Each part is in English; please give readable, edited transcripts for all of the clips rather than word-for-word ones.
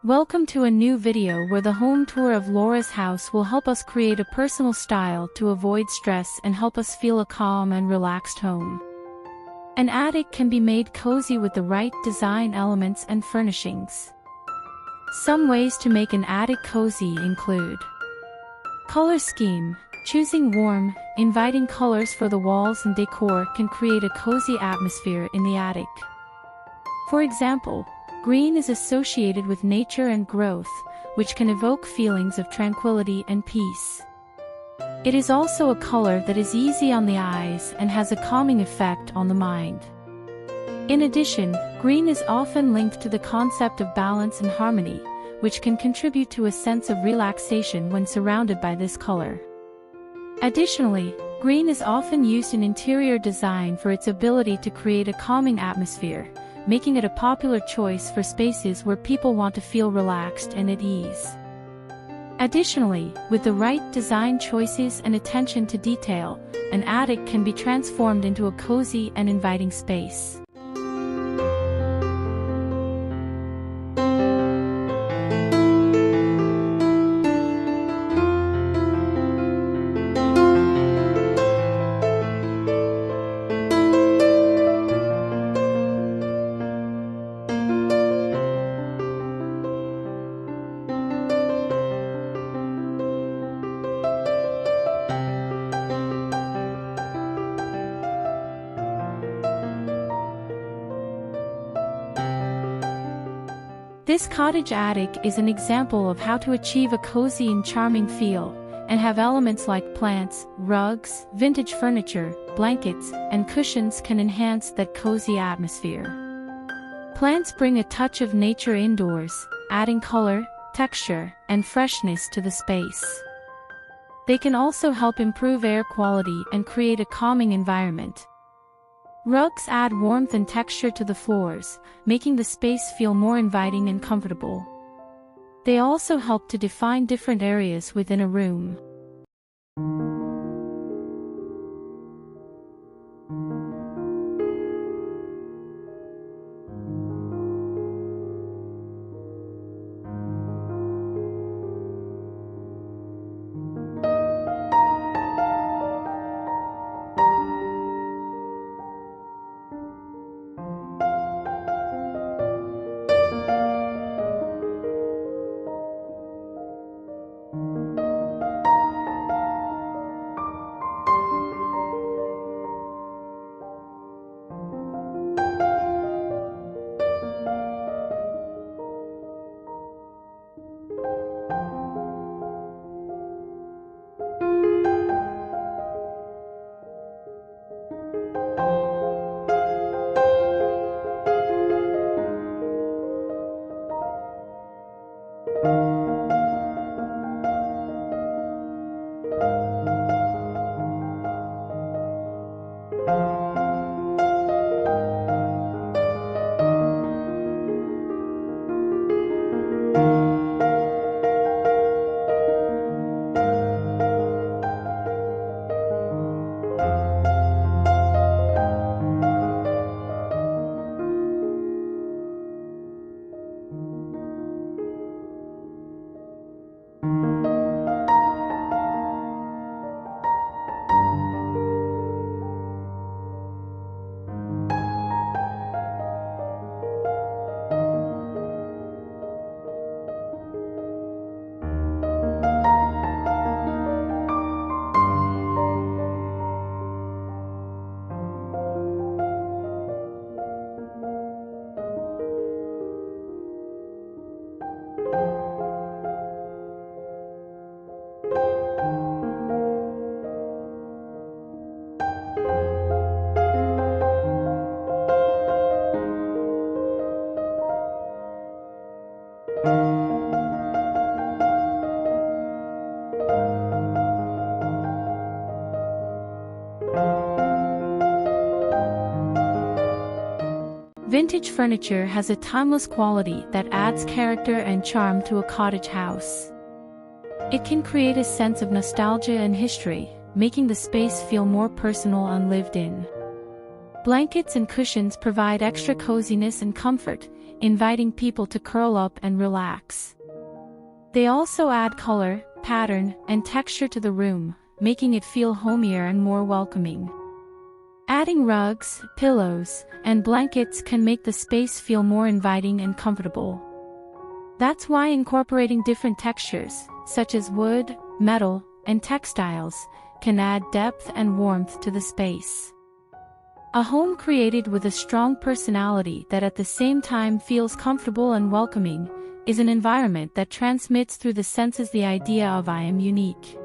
Welcome to a new video where the home tour of Laura's house will help us create a personal style to avoid stress and help us feel a calm and relaxed home. An attic can be made cozy with the right design elements and furnishings. Some ways to make an attic cozy include color scheme. Choosing warm, inviting colors for the walls and decor can create a cozy atmosphere in the attic. For example, green is associated with nature and growth, which can evoke feelings of tranquility and peace. It is also a color that is easy on the eyes and has a calming effect on the mind. In addition, green is often linked to the concept of balance and harmony, which can contribute to a sense of relaxation when surrounded by this color. Additionally, green is often used in interior design for its ability to create a calming atmosphere, making it a popular choice for spaces where people want to feel relaxed and at ease. Additionally, with the right design choices and attention to detail, an attic can be transformed into a cozy and inviting space. This cottage attic is an example of how to achieve a cozy and charming feel, and have elements like plants, rugs, vintage furniture, blankets, and cushions can enhance that cozy atmosphere. Plants bring a touch of nature indoors, adding color, texture, and freshness to the space. They can also help improve air quality and create a calming environment. Rugs add warmth and texture to the floors, making the space feel more inviting and comfortable. They also help to define different areas within a room. Vintage furniture has a timeless quality that adds character and charm to a cottage house. It can create a sense of nostalgia and history, making the space feel more personal and lived in. Blankets and cushions provide extra coziness and comfort, inviting people to curl up and relax. They also add color, pattern, and texture to the room, making it feel homier and more welcoming. Adding rugs, pillows, and blankets can make the space feel more inviting and comfortable. That's why incorporating different textures, such as wood, metal, and textiles, can add depth and warmth to the space. A home created with a strong personality that at the same time feels comfortable and welcoming is an environment that transmits through the senses the idea of "I am unique."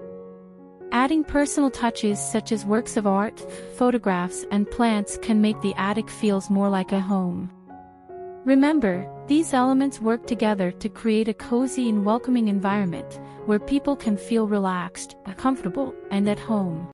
Adding personal touches such as works of art, photographs, and plants can make the attic feels more like a home. Remember, these elements work together to create a cozy and welcoming environment where people can feel relaxed, comfortable, and at home.